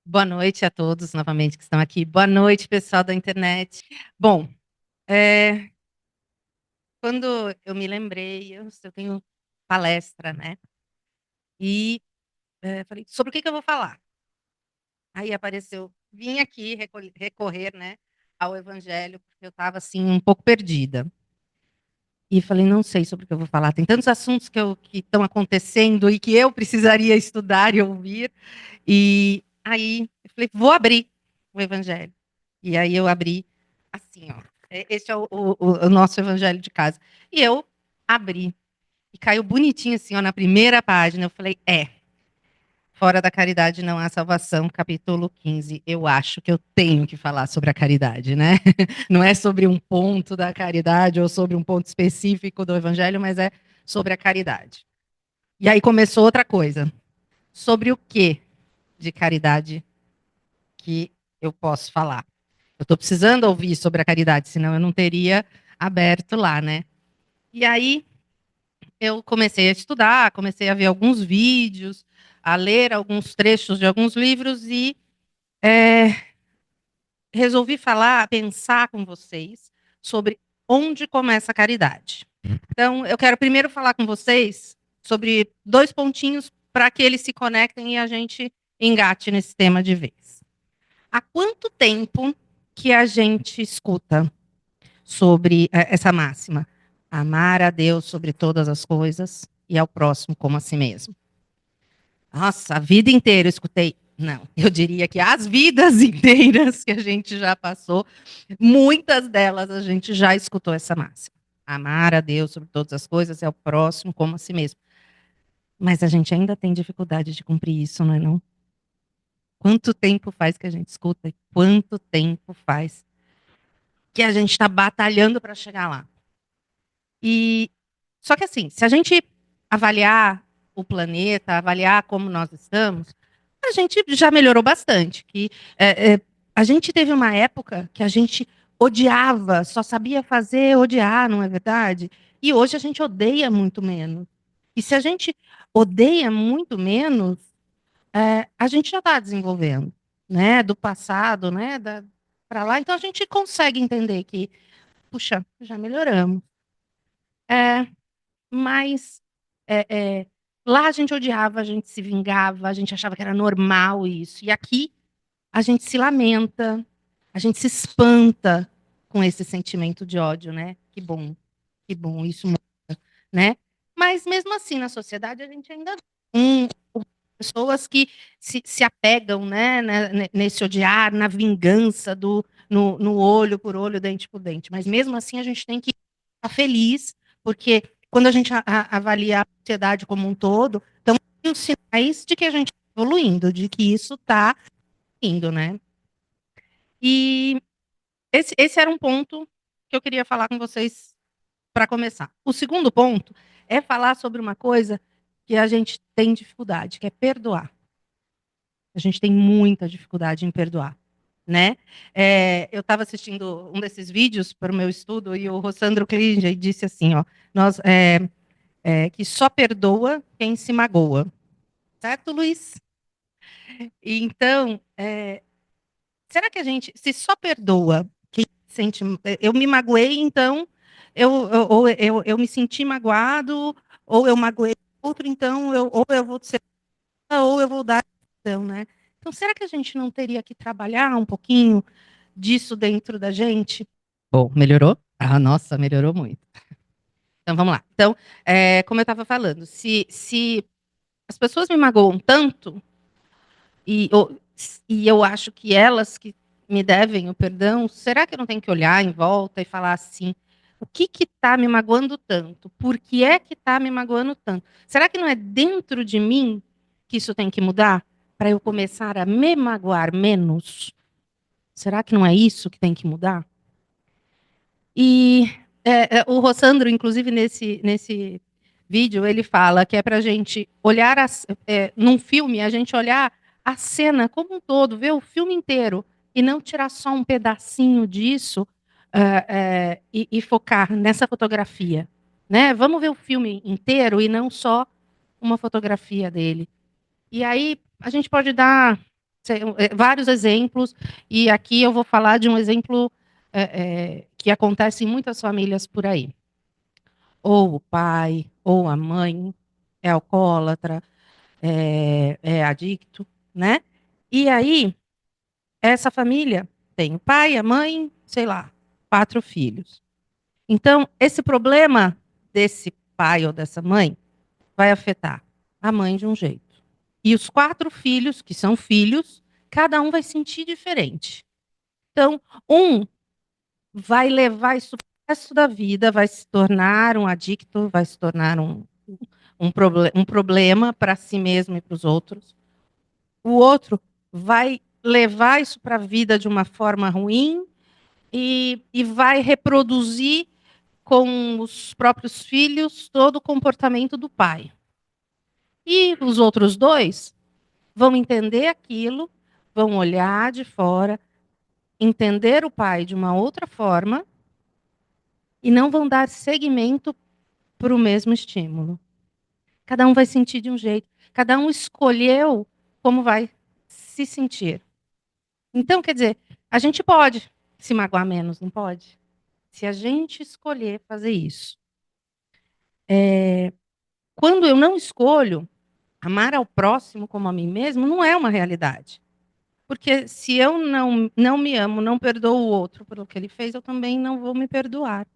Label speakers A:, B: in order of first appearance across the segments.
A: Boa noite a todos novamente que estão aqui. Boa noite, pessoal da internet. Bom, é, quando eu me lembrei, eu tenho palestra, né? E falei, sobre o que eu vou falar? Aí apareceu, vim aqui recorrer, né, ao Evangelho, porque eu estava assim um pouco perdida. E falei, não sei sobre o que eu vou falar. Tem tantos assuntos que estão acontecendo e que eu precisaria estudar e ouvir. E aí eu falei, vou abrir o Evangelho. E aí eu abri assim, ó. Este é o nosso Evangelho de casa. E eu abri. E caiu bonitinho assim, ó, na primeira página. Eu falei, fora da caridade não há salvação, capítulo 15. Eu acho que eu tenho que falar sobre a caridade, né? Não é sobre um ponto da caridade ou sobre um ponto específico do Evangelho, mas é sobre a caridade. E aí começou outra coisa. Sobre o que de caridade que eu posso falar? Eu estou precisando ouvir sobre a caridade, senão eu não teria aberto lá, né? E aí eu comecei a estudar, comecei a ver alguns vídeos, a ler alguns trechos de alguns livros e é, resolvi falar, pensar com vocês sobre onde começa a caridade. Então, eu quero primeiro falar com vocês sobre dois pontinhos para que eles se conectem e a gente engate nesse tema de vez. Há quanto tempo que a gente escuta sobre essa máxima? Amar a Deus sobre todas as coisas e ao próximo como a si mesmo. Nossa, a vida inteira eu escutei. Não, eu diria que as vidas inteiras que a gente já passou, muitas delas a gente já escutou essa máxima. Amar a Deus sobre todas as coisas e ao próximo como a si mesmo. Mas a gente ainda tem dificuldade de cumprir isso, não é não? Quanto tempo faz que a gente escuta e quanto tempo faz que a gente está batalhando para chegar lá? E só que assim, se a gente avaliar o planeta, avaliar como nós estamos, a gente já melhorou bastante. Que a gente teve uma época que a gente odiava, só sabia fazer odiar, não é verdade? E hoje a gente odeia muito menos. E se a gente odeia muito menos, a gente já está desenvolvendo, né? Do passado, né? Para lá, então a gente consegue entender que, puxa, já melhoramos. É, mas é, é, lá a gente odiava, a gente se vingava, a gente achava que era normal isso. E aqui a gente se lamenta, a gente se espanta com esse sentimento de ódio, né? Que bom, isso, né? Mas mesmo assim, na sociedade, a gente ainda tem pessoas que se apegam, né, nesse odiar, na vingança, no olho por olho, dente por dente. Mas mesmo assim, a gente tem que estar feliz, porque quando a gente avalia a sociedade como um todo, estão os sinais de que a gente está evoluindo, de que isso está indo, né? E esse era um ponto que eu queria falar com vocês para começar. O segundo ponto é falar sobre uma coisa que a gente tem dificuldade, que é perdoar. A gente tem muita dificuldade em perdoar, né? Eu estava assistindo um desses vídeos para o meu estudo e o Rossandro Klinger disse assim, ó, nós, que só perdoa quem se magoa. Certo, Luiz? E então, será que a gente, se só perdoa quem sente, eu me magoei, então ou eu me senti magoado, ou eu magoei outro, então ou eu vou ser, ou eu vou dar, então, né? Então, será que a gente não teria que trabalhar um pouquinho disso dentro da gente? Bom, melhorou? Ah, nossa, melhorou muito. Então, vamos lá. Então, como eu estava falando, se as pessoas me magoam tanto, e, e eu acho que elas que me devem o perdão, será que eu não tenho que olhar em volta e falar assim, o que está me magoando tanto? Por que é que está me magoando tanto? Será que não é dentro de mim que isso tem que mudar? Para eu começar a me magoar menos? Será que não é isso que tem que mudar? E o Rossandro, inclusive, nesse vídeo, ele fala que é para a gente olhar, num filme, a gente olhar a cena como um todo, ver o filme inteiro, e não tirar só um pedacinho disso e focar nessa fotografia, né? Vamos ver o filme inteiro e não só uma fotografia dele. E aí a gente pode dar vários exemplos, e aqui eu vou falar de um exemplo que acontece em muitas famílias por aí. Ou o pai, ou a mãe é alcoólatra, é adicto, né? E aí, essa família tem o pai, a mãe, sei lá, 4 filhos. Então, esse problema desse pai ou dessa mãe vai afetar a mãe de um jeito. E os 4 filhos, que são filhos, cada um vai sentir diferente. Então, um vai levar isso o resto da vida, vai se tornar um adicto, vai se tornar um problema para si mesmo e para os outros. O outro vai levar isso para a vida de uma forma ruim e vai reproduzir com os próprios filhos todo o comportamento do pai. E os outros 2 vão entender aquilo, vão olhar de fora, entender o pai de uma outra forma e não vão dar seguimento para o mesmo estímulo. Cada um vai sentir de um jeito, cada um escolheu como vai se sentir. Então, quer dizer, a gente pode se magoar menos, não pode? Se a gente escolher fazer isso. Quando eu não escolho amar ao próximo como a mim mesmo, não é uma realidade. Porque se eu não me amo, não perdoo o outro pelo que ele fez, eu também não vou me perdoar.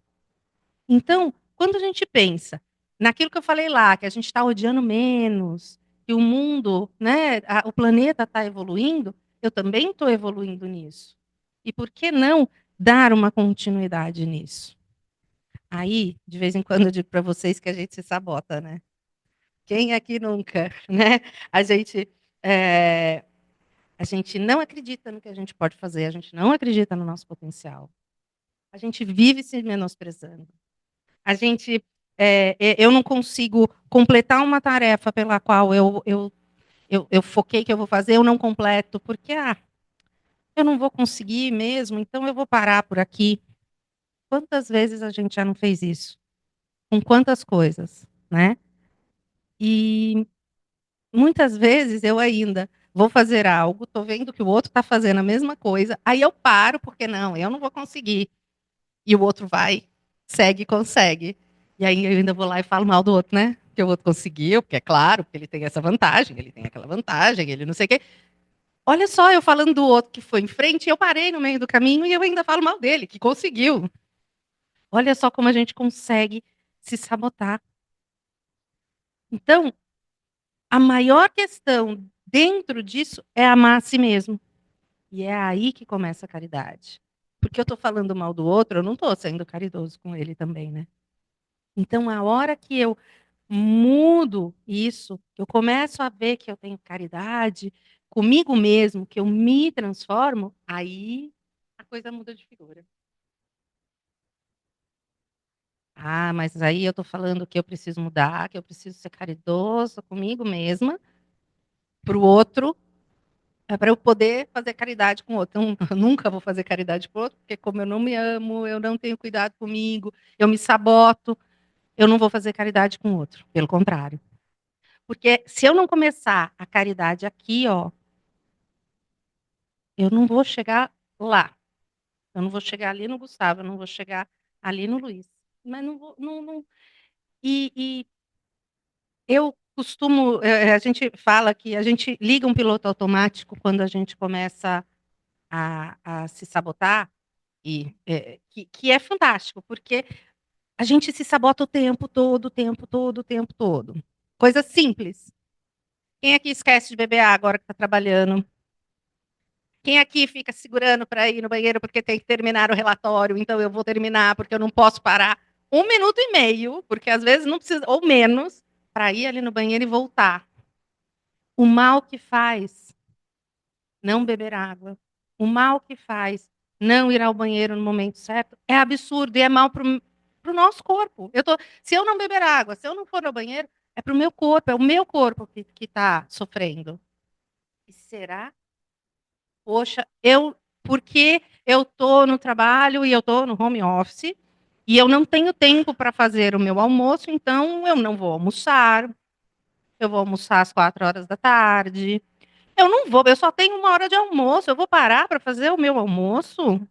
A: Então, quando a gente pensa naquilo que eu falei lá, que a gente está odiando menos, que o mundo, né, o planeta está evoluindo, eu também estou evoluindo nisso. E por que não dar uma continuidade nisso? Aí, de vez em quando, eu digo para vocês que a gente se sabota, né? Quem aqui nunca, né? A gente, é, a gente não acredita no que a gente pode fazer, a gente não acredita no nosso potencial. A gente vive se menosprezando. A gente, eu não consigo completar uma tarefa pela qual eu foquei que eu vou fazer, eu não completo, porque eu não vou conseguir mesmo, então eu vou parar por aqui. Quantas vezes a gente já não fez isso? Com quantas coisas, né? E muitas vezes eu ainda vou fazer algo, estou vendo que o outro está fazendo a mesma coisa, aí eu paro, porque não, eu não vou conseguir. E o outro vai, segue, consegue. E aí eu ainda vou lá e falo mal do outro, né? Que o outro conseguiu, porque é claro, porque ele tem essa vantagem, ele tem aquela vantagem, ele não sei o quê. Olha só, eu falando do outro que foi em frente, eu parei no meio do caminho e eu ainda falo mal dele, que conseguiu. Olha só como a gente consegue se sabotar. Então, a maior questão dentro disso é amar a si mesmo. E é aí que começa a caridade. Porque eu estou falando mal do outro, eu não estou sendo caridoso com ele também, né? Então, a hora que eu mudo isso, eu começo a ver que eu tenho caridade comigo mesmo, que eu me transformo, aí a coisa muda de figura. Ah, mas aí eu estou falando que eu preciso mudar, que eu preciso ser caridoso comigo mesma, para o outro, para eu poder fazer caridade com o outro. Então, eu nunca vou fazer caridade com o outro, porque como eu não me amo, eu não tenho cuidado comigo, eu me saboto, eu não vou fazer caridade com o outro. Pelo contrário. Porque se eu não começar a caridade aqui, ó, eu não vou chegar lá. Eu não vou chegar ali no Gustavo, eu não vou chegar ali no Luiz. Mas não vou. E eu costumo. A gente fala que a gente liga um piloto automático quando a gente começa a se sabotar, que é fantástico, porque a gente se sabota o tempo todo, o tempo todo, o tempo todo. Coisa simples. Quem aqui esquece de beber água agora que está trabalhando? Quem aqui fica segurando para ir no banheiro porque tem que terminar o relatório, então eu vou terminar porque eu não posso parar 1 minuto e meio, porque às vezes não precisa, ou menos, para ir ali no banheiro e voltar. O mal que faz não beber água, o mal que faz não ir ao banheiro no momento certo, é absurdo e é mal para o nosso corpo. Se eu não beber água, se eu não for ao banheiro, é para o meu corpo, é o meu corpo que está sofrendo. E será? Poxa, porque eu estou no trabalho e eu estou no home office e eu não tenho tempo para fazer o meu almoço, então eu não vou almoçar. Eu vou almoçar às 4 horas da tarde. Eu não vou, eu só tenho 1 hora de almoço. Eu vou parar para fazer o meu almoço?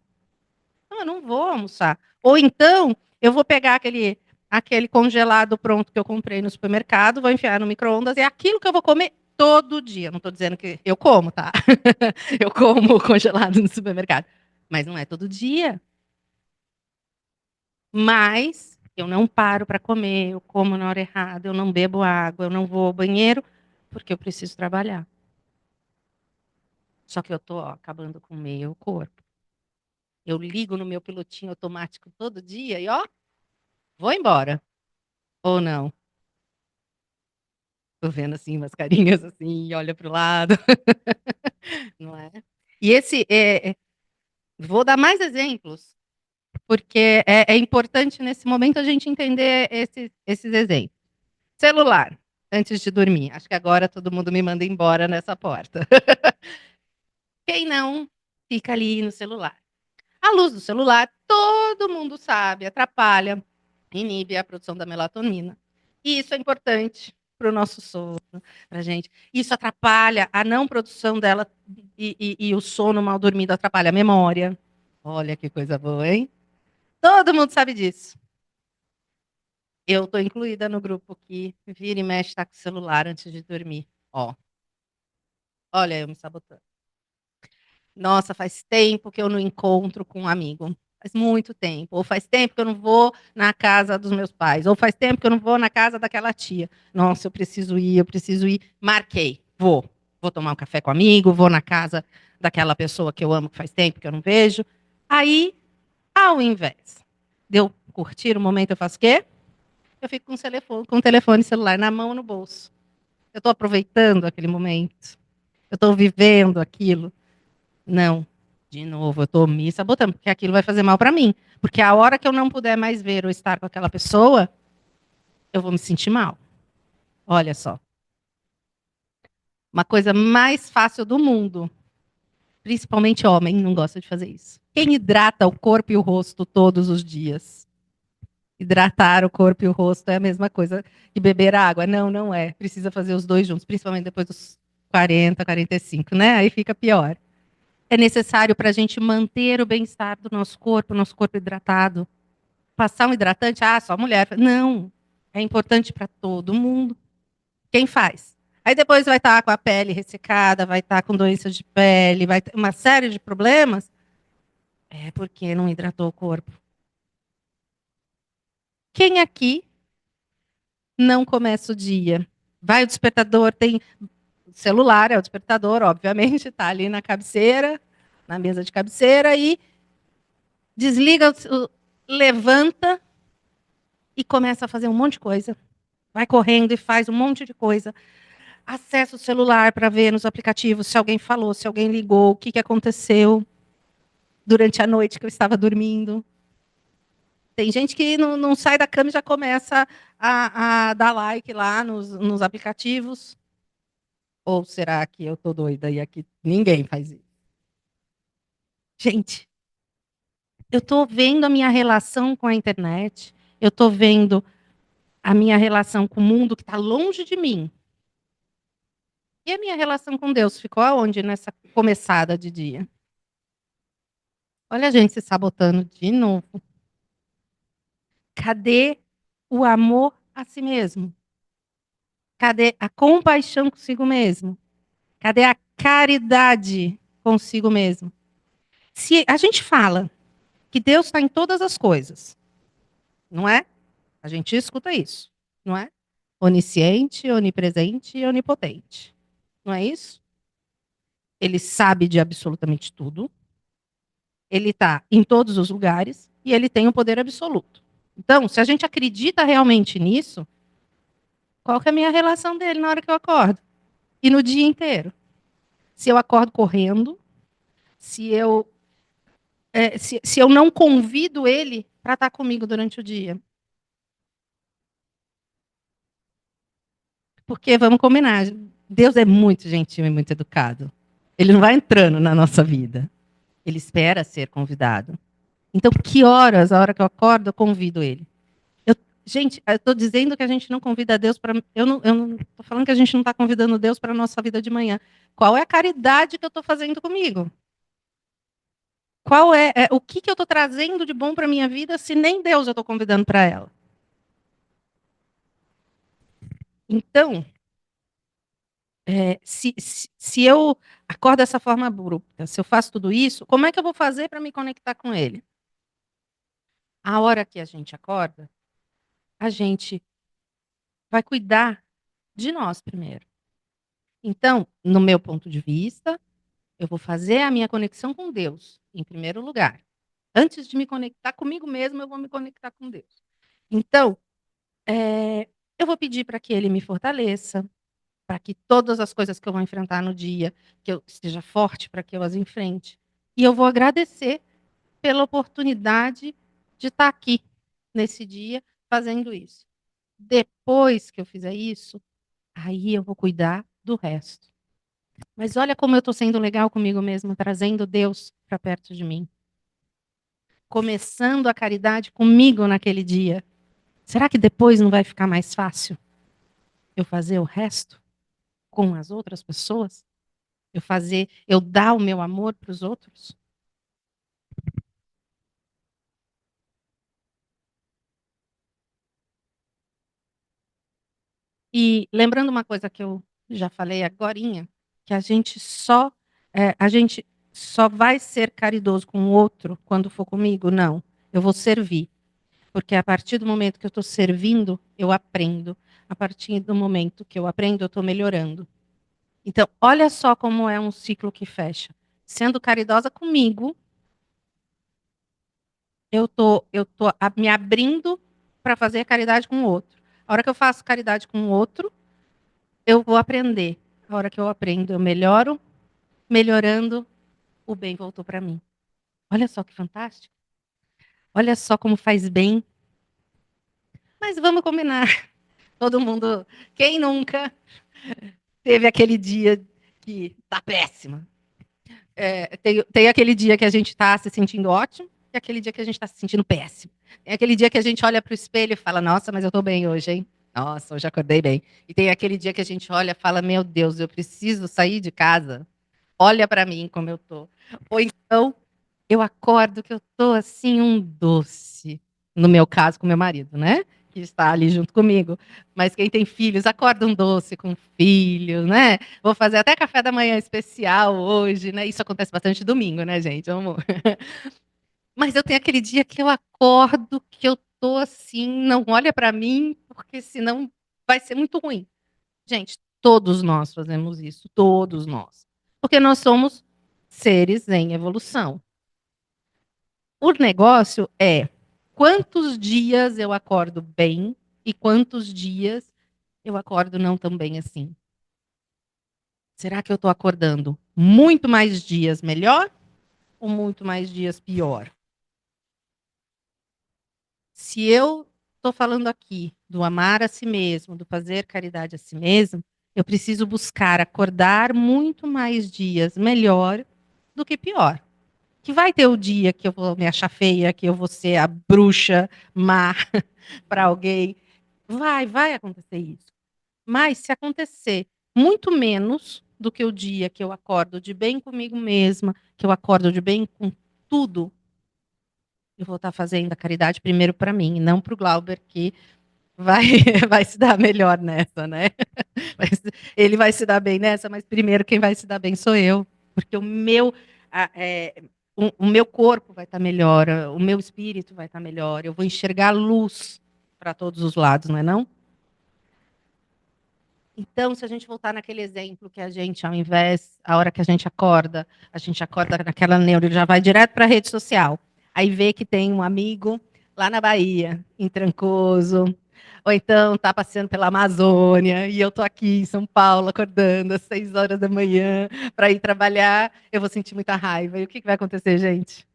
A: Não, eu não vou almoçar. Ou então, eu vou pegar aquele congelado pronto que eu comprei no supermercado, vou enfiar no micro-ondas, é aquilo que eu vou comer todo dia. Não estou dizendo que eu como, tá? Eu como congelado no supermercado. Mas não é todo dia. Mas eu não paro para comer, eu como na hora errada, eu não bebo água, eu não vou ao banheiro, porque eu preciso trabalhar. Só que eu estou acabando com o meu corpo. Eu ligo no meu pilotinho automático todo dia e, ó, vou embora. Ou não. Tô vendo assim umas carinhas assim, olha para o lado, não é? E vou dar mais exemplos, porque é importante nesse momento a gente entender esses exemplos. Celular, antes de dormir. Acho que agora todo mundo me manda embora nessa porta. Quem não fica ali no celular? A luz do celular, todo mundo sabe, atrapalha, inibe a produção da melatonina. E isso é importante para o nosso sono, para a gente. Isso atrapalha a não produção dela e o sono mal dormido atrapalha a memória. Olha que coisa boa, hein? Todo mundo sabe disso. Eu estou incluída no grupo que vira e mexe tá com o celular antes de dormir. Ó, olha eu me sabotando. Nossa, faz tempo que eu não encontro com um amigo. Faz muito tempo. Ou faz tempo que eu não vou na casa dos meus pais. Ou faz tempo que eu não vou na casa daquela tia. Nossa, eu preciso ir, eu preciso ir. Marquei. Vou. Vou tomar um café com um amigo, vou na casa daquela pessoa que eu amo, que faz tempo que eu não vejo. Aí, ao invés de eu curtir o momento, eu faço o quê? Eu fico com o telefone celular na mão ou no bolso. Eu estou aproveitando aquele momento. Eu estou vivendo aquilo. Não. De novo, eu estou me sabotando, porque aquilo vai fazer mal para mim. Porque a hora que eu não puder mais ver ou estar com aquela pessoa, eu vou me sentir mal. Olha só. Uma coisa mais fácil do mundo. Principalmente homem não gosta de fazer isso. Quem hidrata o corpo e o rosto todos os dias? Hidratar o corpo e o rosto é a mesma coisa que beber água. Não, não é. Precisa fazer os dois juntos, principalmente depois dos 40, 45, né? Aí fica pior. É necessário para a gente manter o bem-estar do nosso corpo hidratado. Passar um hidratante, só mulher. Não, é importante para todo mundo. Quem faz? Aí depois vai estar com a pele ressecada, vai estar com doenças de pele, vai ter uma série de problemas. É porque não hidratou o corpo. Quem aqui não começa o dia? Vai o despertador, tem celular, é o despertador, obviamente, está ali na cabeceira, na mesa de cabeceira, e desliga, levanta e começa a fazer um monte de coisa. Vai correndo e faz um monte de coisa. Acessa o celular para ver nos aplicativos se alguém falou, se alguém ligou, o que, que aconteceu durante a noite que eu estava dormindo. Tem gente que não sai da cama e já começa a dar like lá nos aplicativos. Ou será que eu estou doida e aqui ninguém faz isso? Gente, eu estou vendo a minha relação com a internet, eu estou vendo a minha relação com o mundo que está longe de mim. E a minha relação com Deus ficou aonde nessa começada de dia? Olha a gente se sabotando de novo. Cadê o amor a si mesmo? Cadê a compaixão consigo mesmo? Cadê a caridade consigo mesmo? Se a gente fala que Deus está em todas as coisas, não é? A gente escuta isso, não é? Onisciente, onipresente e onipotente. Não é isso? Ele sabe de absolutamente tudo. Ele está em todos os lugares e ele tem o poder absoluto. Então, se a gente acredita realmente nisso, qual que é a minha relação dele na hora que eu acordo? E no dia inteiro? Se eu acordo correndo, se eu não convido ele para estar comigo durante o dia. Porque, vamos combinar, Deus é muito gentil e muito educado. Ele não vai entrando na nossa vida. Ele espera ser convidado. Então, que horas, a hora que eu acordo, eu convido ele? Eu, gente, eu estou dizendo que a gente não convida Deus para. Eu não estou falando que a gente não está convidando Deus para a nossa vida de manhã. Qual é a caridade que eu estou fazendo comigo? Qual é o que eu estou trazendo de bom para a minha vida se nem Deus eu estou convidando para ela? Então, se eu acordo dessa forma abrupta, se eu faço tudo isso, como é que eu vou fazer para me conectar com Ele? A hora que a gente acorda, a gente vai cuidar de nós primeiro. Então, no meu ponto de vista, eu vou fazer a minha conexão com Deus, em primeiro lugar. Antes de me conectar comigo mesmo, eu vou me conectar com Deus. Então, eu vou pedir para que Ele me fortaleça, para que todas as coisas que eu vou enfrentar no dia, que eu esteja forte para que eu as enfrente. E eu vou agradecer pela oportunidade de estar aqui nesse dia fazendo isso. Depois que eu fizer isso, aí eu vou cuidar do resto. Mas olha como eu estou sendo legal comigo mesma, trazendo Deus para perto de mim. Começando a caridade comigo naquele dia. Será que depois não vai ficar mais fácil eu fazer o resto com as outras pessoas? Eu dar o meu amor para os outros? E lembrando uma coisa que eu já falei agorinha, que a gente só vai ser caridoso com o outro quando for comigo? Não, eu vou servir. Porque a partir do momento que eu estou servindo, eu aprendo. A partir do momento que eu aprendo, eu estou melhorando. Então, olha só como é um ciclo que fecha. Sendo caridosa comigo, eu tô me abrindo para fazer caridade com o outro. A hora que eu faço caridade com o outro, eu vou aprender. A hora que eu aprendo, eu melhoro. Melhorando, o bem voltou para mim. Olha só que fantástico. Olha só como faz bem. Mas vamos combinar. Todo mundo, quem nunca teve aquele dia que tá péssima? Tem aquele dia que a gente está se sentindo ótimo e aquele dia que a gente está se sentindo péssimo. Tem aquele dia que a gente olha para o espelho e fala, nossa, mas eu estou bem hoje, hein? Nossa, hoje acordei bem. E tem aquele dia que a gente olha e fala, meu Deus, eu preciso sair de casa. Olha para mim como eu tô. Ou então, eu acordo que eu tô assim um doce. No meu caso, com meu marido, né? Que está ali junto comigo. Mas quem tem filhos, acorda um doce com filho, né? Vou fazer até café da manhã especial hoje, né? Isso acontece bastante domingo, né, gente? Amor. Mas eu tenho aquele dia que eu acordo, que eu tô assim, não olha para mim, porque senão vai ser muito ruim. Gente, todos nós fazemos isso, todos nós. Porque nós somos seres em evolução. O negócio é quantos dias eu acordo bem e quantos dias eu acordo não tão bem assim. Será que eu estou acordando muito mais dias melhor ou muito mais dias pior? Se eu estou falando aqui do amar a si mesmo, do fazer caridade a si mesmo, eu preciso buscar acordar muito mais dias melhor do que pior. Que vai ter o dia que eu vou me achar feia, que eu vou ser a bruxa má para alguém. Vai acontecer isso. Mas se acontecer muito menos do que o dia que eu acordo de bem comigo mesma, que eu acordo de bem com tudo, eu vou estar fazendo a caridade primeiro para mim, e não para o Glauber, que vai, vai se dar melhor nessa, né? Ele vai se dar bem nessa, mas primeiro quem vai se dar bem sou eu, porque a- é, o meu corpo vai estar melhor, o meu espírito vai estar melhor, eu vou enxergar luz para todos os lados, não é não? Então, se a gente voltar naquele exemplo que a gente, ao invés, a hora que a gente acorda naquela neura, ele já vai direto para a rede social. Aí vê que tem um amigo lá na Bahia, em Trancoso, ou então está passeando pela Amazônia, e eu estou aqui em São Paulo, acordando às 6 horas da manhã para ir trabalhar, eu vou sentir muita raiva. E o que vai acontecer, gente?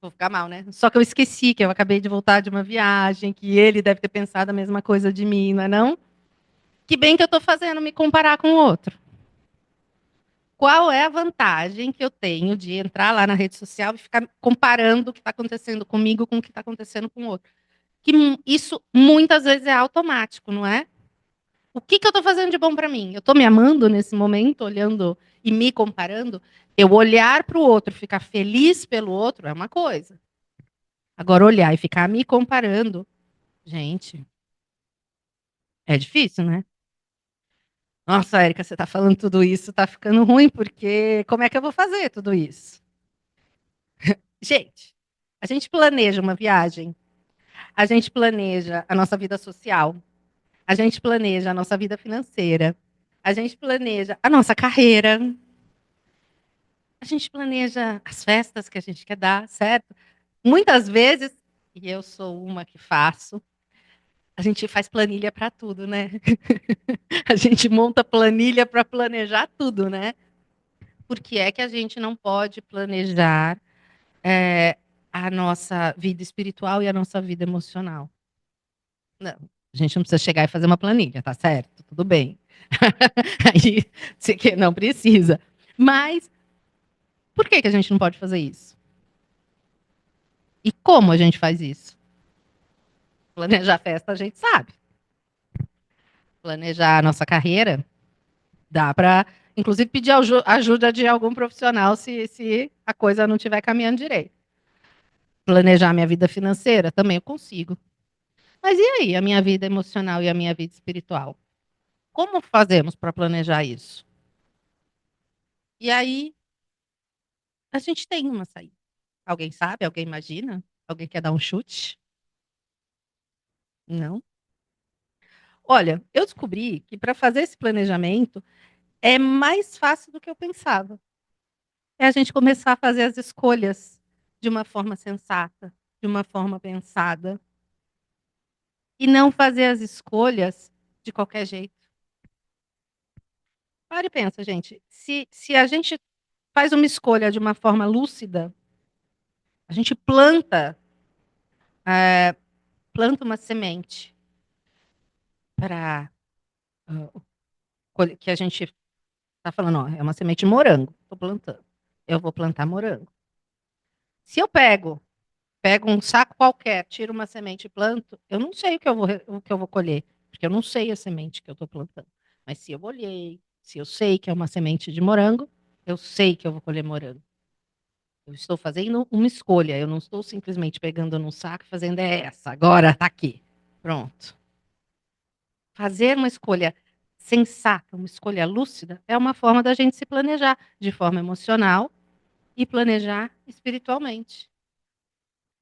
A: Vou ficar mal, né? Só que eu esqueci que eu acabei de voltar de uma viagem, que ele deve ter pensado a mesma coisa de mim, não é não? Que bem que eu estou fazendo me comparar com o outro. Qual é a vantagem que eu tenho de entrar lá na rede social e ficar comparando o que está acontecendo comigo com o que está acontecendo com o outro? Que isso muitas vezes é automático, não é? O que eu estou fazendo de bom para mim? Eu estou me amando nesse momento, olhando e me comparando? Eu olhar para o outro, ficar feliz pelo outro é uma coisa. Agora, olhar e ficar me comparando, gente, é difícil, né? Nossa, Érica, você está falando tudo isso, está ficando ruim, porque como é que eu vou fazer tudo isso? Gente, a gente planeja uma viagem, a gente planeja a nossa vida social, a gente planeja a nossa vida financeira, a gente planeja a nossa carreira, a gente planeja as festas que a gente quer dar, certo? Muitas vezes, e eu sou uma que faço, a gente faz planilha para tudo, né? A gente monta planilha para planejar tudo, né? Por que é que a gente não pode planejar a nossa vida espiritual e a nossa vida emocional? Não, a gente não precisa chegar e fazer uma planilha, tá certo? Tudo bem. Aí, se que não precisa. Mas por que a gente não pode fazer isso? E como a gente faz isso? Planejar a festa a gente sabe. Planejar a nossa carreira, dá para, inclusive, pedir ajuda de algum profissional se a coisa não estiver caminhando direito. Planejar minha vida financeira, também eu consigo. Mas e aí, a minha vida emocional e a minha vida espiritual? Como fazemos para planejar isso? E aí, a gente tem uma saída. Alguém sabe? Alguém imagina? Alguém quer dar um chute? Não? Olha, eu descobri que para fazer esse planejamento é mais fácil do que eu pensava. É a gente começar a fazer as escolhas de uma forma sensata, de uma forma pensada, e não fazer as escolhas de qualquer jeito. Para e pensa, gente. Se a gente faz uma escolha de uma forma lúcida, a gente planta uma semente para que a gente está falando, ó, é uma semente de morango, estou plantando. Eu vou plantar morango. Se eu pego um saco qualquer, tiro uma semente e planto, eu não sei o que eu vou colher, porque eu não sei a semente que eu estou plantando. Mas se eu olhei, se eu sei que é uma semente de morango, eu sei que eu vou colher morango. Eu estou fazendo uma escolha, eu não estou simplesmente pegando num saco e fazendo essa, agora está aqui. Pronto. Fazer uma escolha sensata, uma escolha lúcida, é uma forma da gente se planejar de forma emocional e planejar espiritualmente.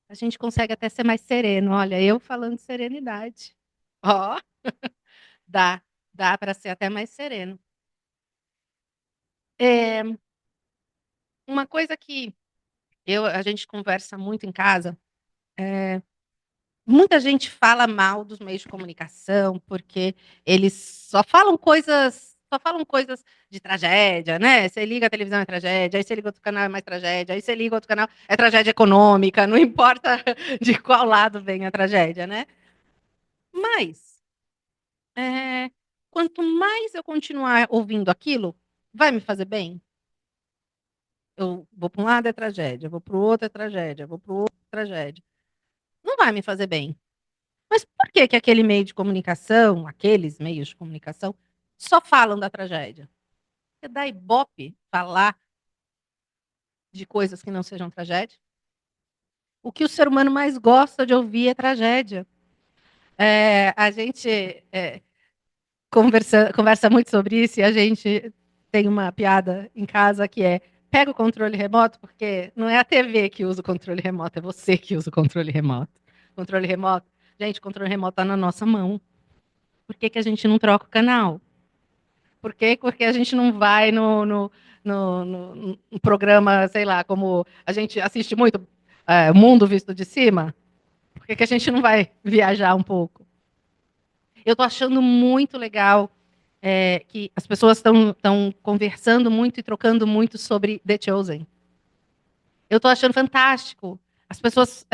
A: A gente consegue até ser mais sereno. Olha, eu falando de serenidade. Ó, dá, dá para ser até mais sereno. É, uma coisa que a gente conversa muito em casa, muita gente fala mal dos meios de comunicação porque eles só falam coisas de tragédia, né? Você liga a televisão é tragédia, aí você liga outro canal é mais tragédia, aí você liga outro canal é tragédia econômica, não importa de qual lado vem a tragédia, né? Mas é, quanto mais eu continuar ouvindo aquilo, vai me fazer bem? Eu vou para um lado é tragédia, vou para o outro é tragédia, vou para o outro é tragédia. Não vai me fazer bem. Mas por que que aquele meio de comunicação, aqueles meios de comunicação, só falam da tragédia? Porque dá ibope falar de coisas que não sejam tragédia. O que o ser humano mais gosta de ouvir é tragédia. A gente conversa muito sobre isso e a gente tem uma piada em casa que é: pega o controle remoto, porque não é a TV que usa o controle remoto, é você que usa o controle remoto. Controle remoto, gente, o controle remoto está na nossa mão. Por que que a gente não troca o canal? Por quê? Porque a gente não vai no programa, sei lá, como a gente assiste muito Mundo Visto de Cima? Por que que a gente não vai viajar um pouco? Eu estou achando muito legal que as pessoas estão conversando muito e trocando muito sobre The Chosen. Eu estou achando fantástico. As pessoas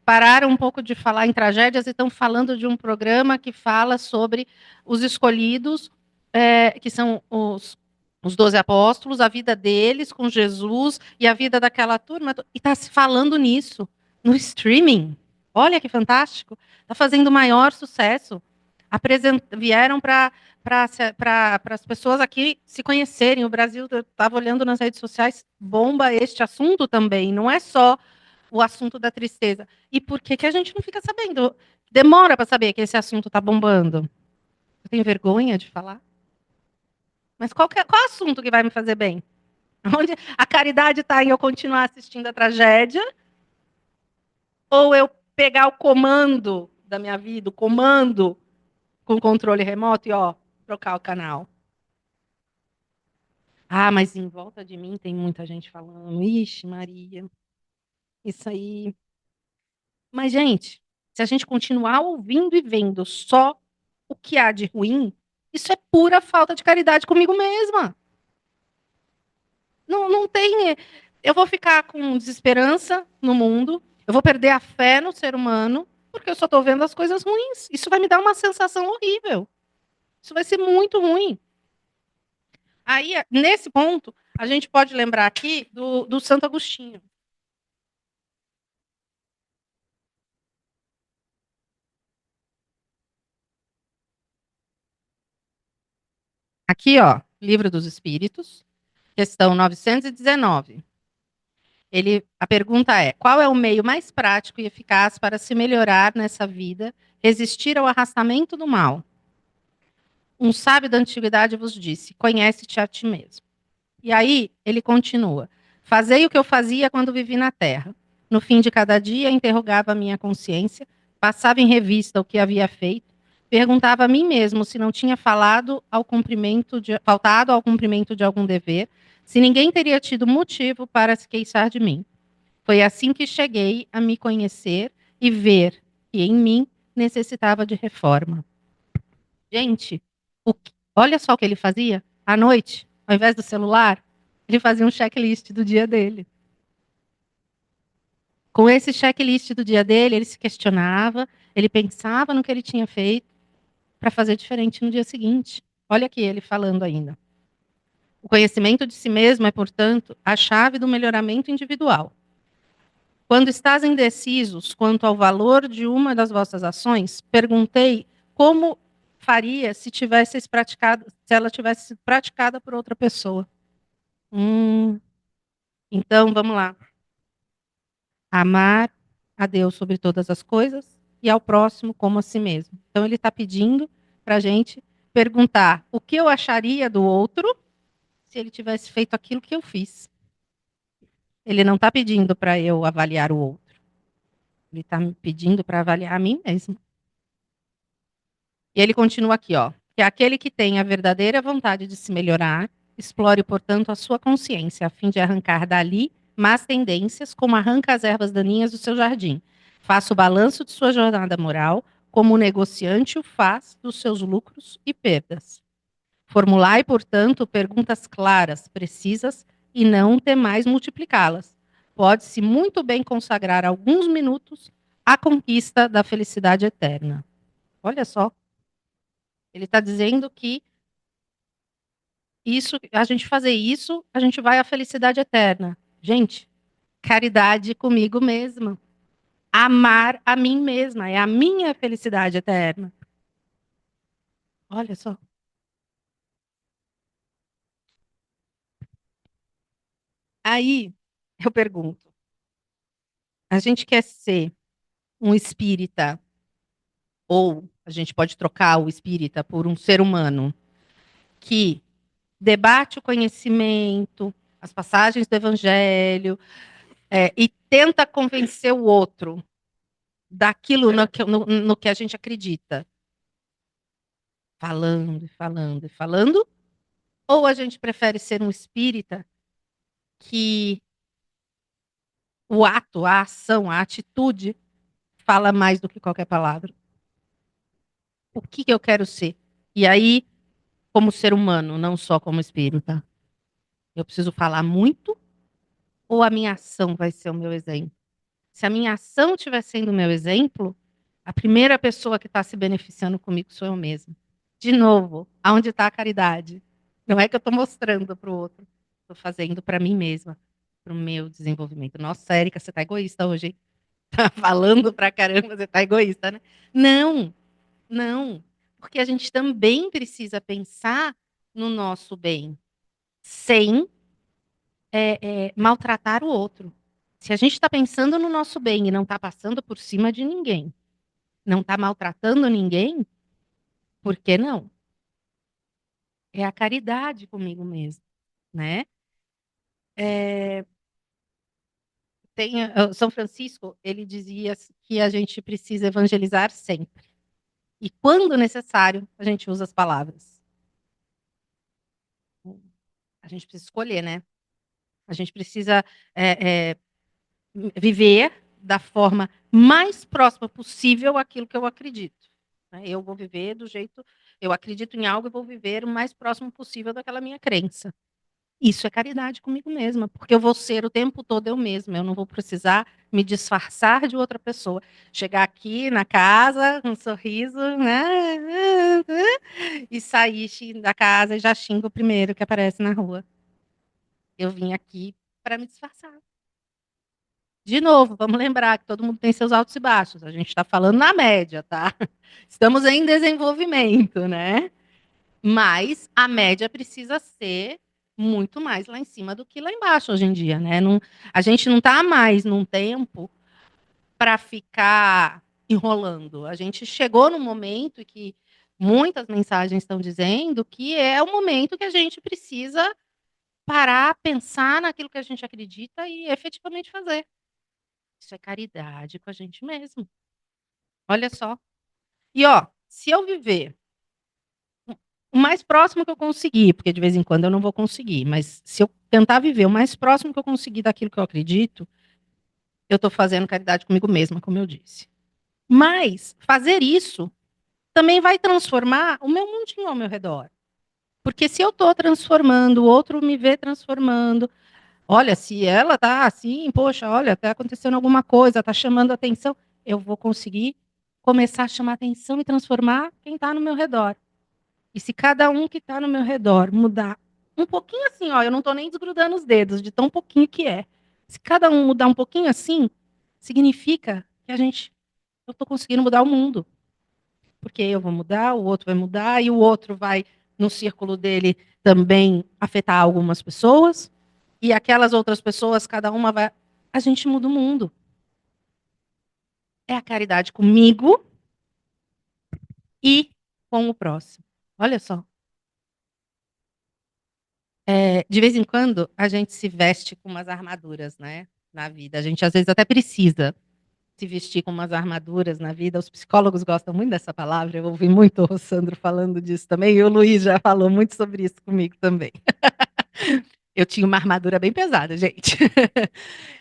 A: pararam um pouco de falar em tragédias e estão falando de um programa que fala sobre os escolhidos, que são Os 12 apóstolos, a vida deles com Jesus e a vida daquela turma. E está se falando nisso, no streaming. Olha que fantástico. Está fazendo maior sucesso. Vieram para as pessoas aqui se conhecerem. O Brasil, eu estava olhando nas redes sociais, bomba este assunto também. Não é só o assunto da tristeza. E por que, que a gente não fica sabendo? Demora para saber que esse assunto está bombando. Eu tenho vergonha de falar. Mas qual assunto que vai me fazer bem? Onde a caridade está em eu continuar assistindo a tragédia ou eu pegar o comando da minha vida, o comando com controle remoto e, ó, trocar o canal. Ah, mas em volta de mim tem muita gente falando. Ixi, Maria, isso aí. Mas, gente, se a gente continuar ouvindo e vendo só o que há de ruim, isso é pura falta de caridade comigo mesma. Não tem. Eu vou ficar com desesperança no mundo, eu vou perder a fé no ser humano, porque eu só estou vendo as coisas ruins. Isso vai me dar uma sensação horrível. Isso vai ser muito ruim. Aí, nesse ponto, a gente pode lembrar aqui do Santo Agostinho. Aqui, ó, Livro dos Espíritos, questão 919. A pergunta é: qual é o meio mais prático e eficaz para se melhorar nessa vida, resistir ao arrastamento do mal? Um sábio da antiguidade vos disse: conhece-te a ti mesmo. E aí ele continua: fazei o que eu fazia quando vivi na terra. No fim de cada dia, interrogava a minha consciência, passava em revista o que havia feito, perguntava a mim mesmo se não tinha faltado ao cumprimento de algum dever, se ninguém teria tido motivo para se queixar de mim. Foi assim que cheguei a me conhecer e ver que em mim necessitava de reforma. Gente, olha só o que ele fazia. À noite, ao invés do celular, ele fazia um checklist do dia dele. Com esse checklist do dia dele, ele se questionava, ele pensava no que ele tinha feito para fazer diferente no dia seguinte. Olha aqui ele falando ainda. O conhecimento de si mesmo é, portanto, a chave do melhoramento individual. Quando estás indecisos quanto ao valor de uma das vossas ações, perguntei como faria se ela tivesse sido praticada por outra pessoa. Então, vamos lá. Amar a Deus sobre todas as coisas e ao próximo como a si mesmo. Então, ele está pedindo para a gente perguntar o que eu acharia do outro se ele tivesse feito aquilo que eu fiz. Ele não está pedindo para eu avaliar o outro. Ele está me pedindo para avaliar a mim mesmo. E ele continua aqui, ó, que aquele que tem a verdadeira vontade de se melhorar, explore, portanto, a sua consciência, a fim de arrancar dali más tendências, como arranca as ervas daninhas do seu jardim. Faça o balanço de sua jornada moral, como o negociante o faz dos seus lucros e perdas. Formulai, portanto, perguntas claras, precisas, e não temais multiplicá-las. Pode-se muito bem consagrar alguns minutos à conquista da felicidade eterna. Olha só. Ele está dizendo que a gente fazer isso, a gente vai à felicidade eterna. Gente, caridade comigo mesma. Amar a mim mesma, é a minha felicidade eterna. Olha só. Aí eu pergunto: a gente quer ser um espírita, ou a gente pode trocar o espírita por um ser humano que debate o conhecimento, as passagens do evangelho, e tenta convencer o outro daquilo no que a gente acredita. Falando e falando e falando. Ou a gente prefere ser um espírita que o ato, a ação, a atitude fala mais do que qualquer palavra. O que eu quero ser? E aí, como ser humano, não só como espírita, eu preciso falar muito ou a minha ação vai ser o meu exemplo? Se a minha ação estiver sendo o meu exemplo, a primeira pessoa que está se beneficiando comigo sou eu mesma. De novo, aonde está a caridade? Não é que eu estou mostrando para o outro, estou fazendo para mim mesma, para o meu desenvolvimento. Nossa, Érica, você tá egoísta hoje, hein? Tá falando pra caramba, você tá egoísta, né? Não, não, porque a gente também precisa pensar no nosso bem, sem maltratar o outro. Se a gente está pensando no nosso bem e não está passando por cima de ninguém, não está maltratando ninguém, por que não? É a caridade comigo mesmo, né? São Francisco, ele dizia que a gente precisa evangelizar sempre. E quando necessário, a gente usa as palavras. A gente precisa escolher, né? A gente precisa é, é, viver da forma mais próxima possível àquilo que eu acredito. Né? Eu vou viver do jeito. Eu acredito em algo e vou viver o mais próximo possível daquela minha crença. Isso é caridade comigo mesma, porque eu vou ser o tempo todo eu mesma, eu não vou precisar me disfarçar de outra pessoa. Chegar aqui na casa com um sorriso, né? E sair da casa e já xingo o primeiro que aparece na rua. Eu vim aqui para me disfarçar. De novo, vamos lembrar que todo mundo tem seus altos e baixos. A gente está falando na média, tá? Estamos em desenvolvimento, né? Mas a média precisa ser muito mais lá em cima do que lá embaixo hoje em dia, né? Não, a gente não está mais num tempo para ficar enrolando. A gente chegou no momento que muitas mensagens estão dizendo que é o momento que a gente precisa parar, pensar naquilo que a gente acredita e efetivamente fazer. Isso é caridade com a gente mesmo. Olha só. E ó, se eu viver o mais próximo que eu conseguir, porque de vez em quando eu não vou conseguir, mas se eu tentar viver o mais próximo que eu conseguir daquilo que eu acredito, eu estou fazendo caridade comigo mesma, como eu disse. Mas fazer isso também vai transformar o meu mundinho ao meu redor. Porque se eu estou transformando, o outro me vê transformando, olha, se ela tá assim, poxa, olha, está acontecendo alguma coisa, está chamando atenção, eu vou conseguir começar a chamar atenção e transformar quem está no meu redor. E se cada um que está no meu redor mudar um pouquinho assim, ó, eu não estou nem desgrudando os dedos, de tão pouquinho que é. Se cada um mudar um pouquinho assim, significa que eu estou conseguindo mudar o mundo. Porque eu vou mudar, o outro vai mudar, e o outro vai, no círculo dele, também afetar algumas pessoas. E aquelas outras pessoas, cada uma vai. A gente muda o mundo. É a caridade comigo e com o próximo. Olha só. De vez em quando, a gente se veste com umas armaduras, né? Na vida. A gente, às vezes, até precisa se vestir com umas armaduras na vida. Os psicólogos gostam muito dessa palavra. Eu ouvi muito o Sandro falando disso também. E o Luiz já falou muito sobre isso comigo também. Eu tinha uma armadura bem pesada, gente.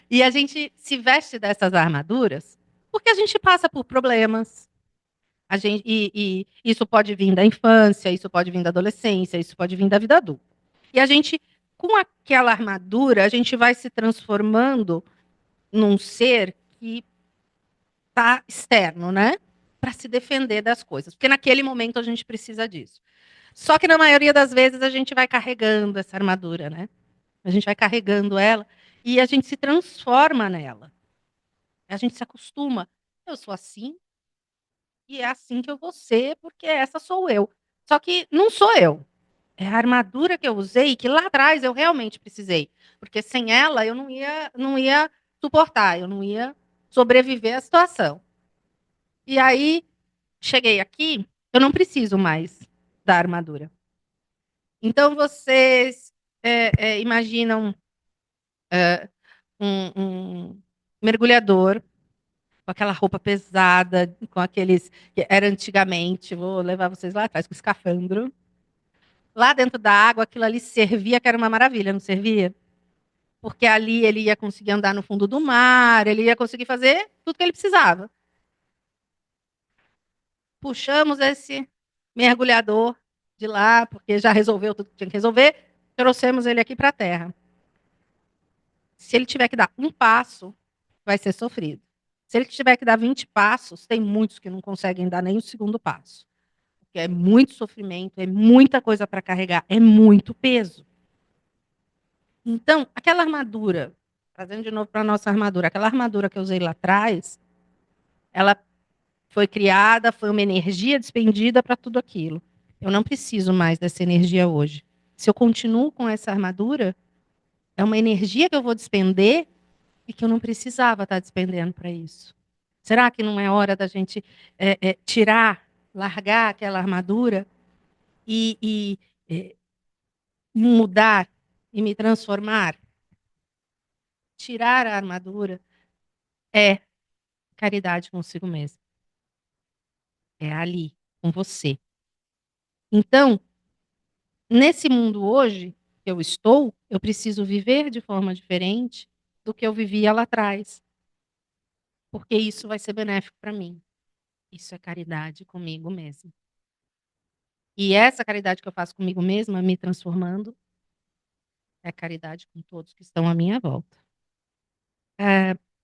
A: E a gente se veste dessas armaduras porque a gente passa por problemas. E isso pode vir da infância, isso pode vir da adolescência, isso pode vir da vida adulta. E a gente, com aquela armadura, a gente vai se transformando num ser que está externo, né? Para se defender das coisas. Porque naquele momento a gente precisa disso. Só que na maioria das vezes a gente vai carregando essa armadura, né? A gente vai carregando ela e a gente se transforma nela. A gente se acostuma. Eu sou assim e é assim que eu vou ser, porque essa sou eu. Só que não sou eu. É a armadura que eu usei que lá atrás eu realmente precisei. Porque sem ela eu não ia suportar, eu não ia sobreviver à situação. E aí, cheguei aqui, eu não preciso mais da armadura. Então, vocês imaginam um mergulhador com aquela roupa pesada, com aqueles que era antigamente, vou levar vocês lá atrás, com escafandro. Lá dentro da água, aquilo ali servia, que era uma maravilha, não servia? Porque ali ele ia conseguir andar no fundo do mar, ele ia conseguir fazer tudo que ele precisava. Puxamos esse mergulhador de lá, porque já resolveu tudo que tinha que resolver, trouxemos ele aqui para a Terra. Se ele tiver que dar um passo, vai ser sofrido. Se ele tiver que dar 20 passos, tem muitos que não conseguem dar nem o segundo passo. porque é muito sofrimento, é muita coisa para carregar, é muito peso. Então, aquela armadura, trazendo de novo para a nossa armadura, aquela armadura que eu usei lá atrás, ela foi criada, foi uma energia despendida para tudo aquilo. Eu não preciso mais dessa energia hoje. Se eu continuo com essa armadura, é uma energia que eu vou despender e que eu não precisava estar despendendo para isso. Será que não é hora da gente tirar, largar aquela armadura e mudar e me transformar? Tirar a armadura é caridade consigo mesmo. É ali, com você. Então, nesse mundo hoje que eu estou, eu preciso viver de forma diferente do que eu vivia lá atrás. Porque isso vai ser benéfico para mim. Isso é caridade comigo mesmo. E essa caridade que eu faço comigo mesma, me transformando, é caridade com todos que estão à minha volta.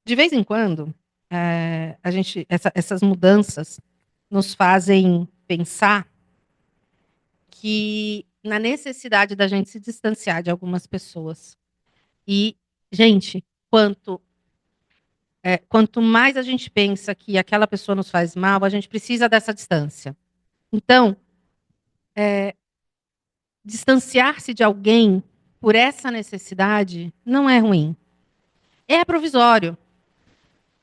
A: De vez em quando, essas mudanças nos fazem pensar que na necessidade da gente se distanciar de algumas pessoas. E, gente, quanto mais a gente pensa que aquela pessoa nos faz mal, a gente precisa dessa distância. Então, distanciar-se de alguém por essa necessidade não é ruim. É provisório.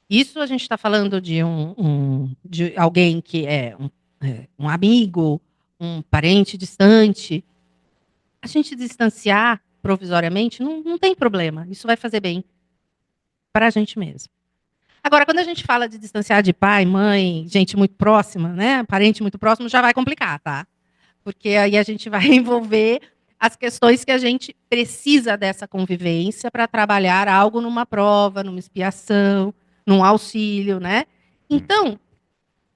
A: Isso a gente está falando de alguém que é um amigo, um parente distante. A gente distanciar provisoriamente não tem problema. Isso vai fazer bem para a gente mesmo. Agora, quando a gente fala de distanciar de pai, mãe, gente muito próxima, né, parente muito próximo, já vai complicar, tá? Porque aí a gente vai envolver as questões que a gente precisa dessa convivência para trabalhar algo numa prova, numa expiação, num auxílio, né? Então,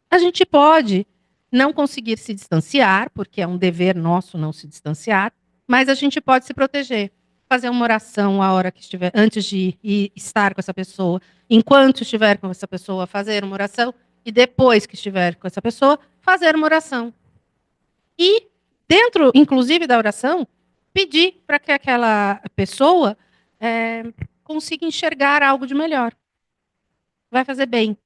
A: a gente pode não conseguir se distanciar, porque é um dever nosso não se distanciar, mas a gente pode se proteger. Fazer uma oração a hora que estiver, antes de ir estar com essa pessoa, enquanto estiver com essa pessoa, fazer uma oração, e depois que estiver com essa pessoa, fazer uma oração. E, dentro, inclusive, da oração, pedir para que aquela pessoa consiga enxergar algo de melhor. Vai fazer bem.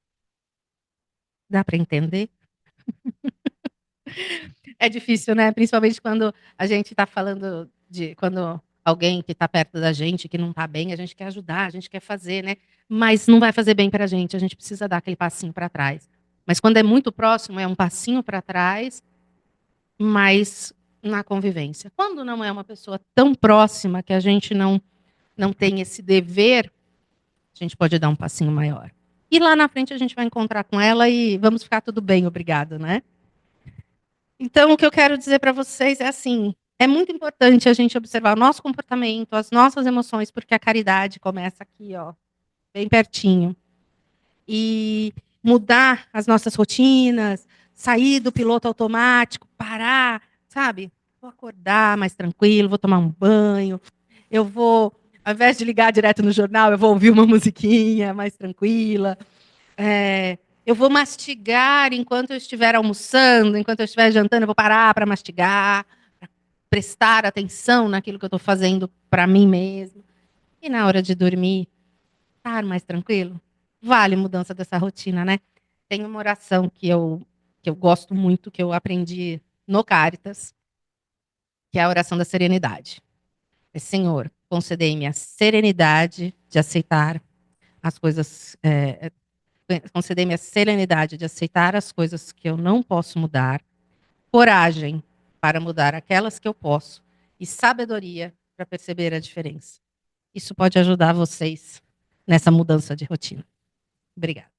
A: Dá para entender? É difícil, né? Principalmente quando a gente está falando de quando alguém que está perto da gente, que não está bem, a gente quer ajudar, a gente quer fazer, né? Mas não vai fazer bem para a gente precisa dar aquele passinho para trás. Mas quando é muito próximo, é um passinho para trás, mas na convivência. Quando não é uma pessoa tão próxima que a gente não tem esse dever, a gente pode dar um passinho maior. E lá na frente a gente vai encontrar com ela e vamos ficar tudo bem, obrigado, né? Então, o que eu quero dizer para vocês é assim: é muito importante a gente observar o nosso comportamento, as nossas emoções, porque a caridade começa aqui, ó, bem pertinho. E mudar as nossas rotinas, sair do piloto automático, parar, sabe? Vou acordar mais tranquilo, vou tomar um banho, eu vou, ao invés de ligar direto no jornal, eu vou ouvir uma musiquinha mais tranquila. Eu vou mastigar enquanto eu estiver almoçando, enquanto eu estiver jantando, eu vou parar para mastigar, pra prestar atenção naquilo que eu estou fazendo para mim mesmo. E na hora de dormir, estar mais tranquilo. Vale mudança dessa rotina, né? Tem uma oração que eu gosto muito, que eu aprendi no Caritas, que é a oração da serenidade. É: Senhor, concedei-me a serenidade de aceitar as coisas, concedei-me a serenidade de aceitar as coisas que eu não posso mudar, coragem para mudar aquelas que eu posso e sabedoria para perceber a diferença. Isso pode ajudar vocês nessa mudança de rotina. Obrigada.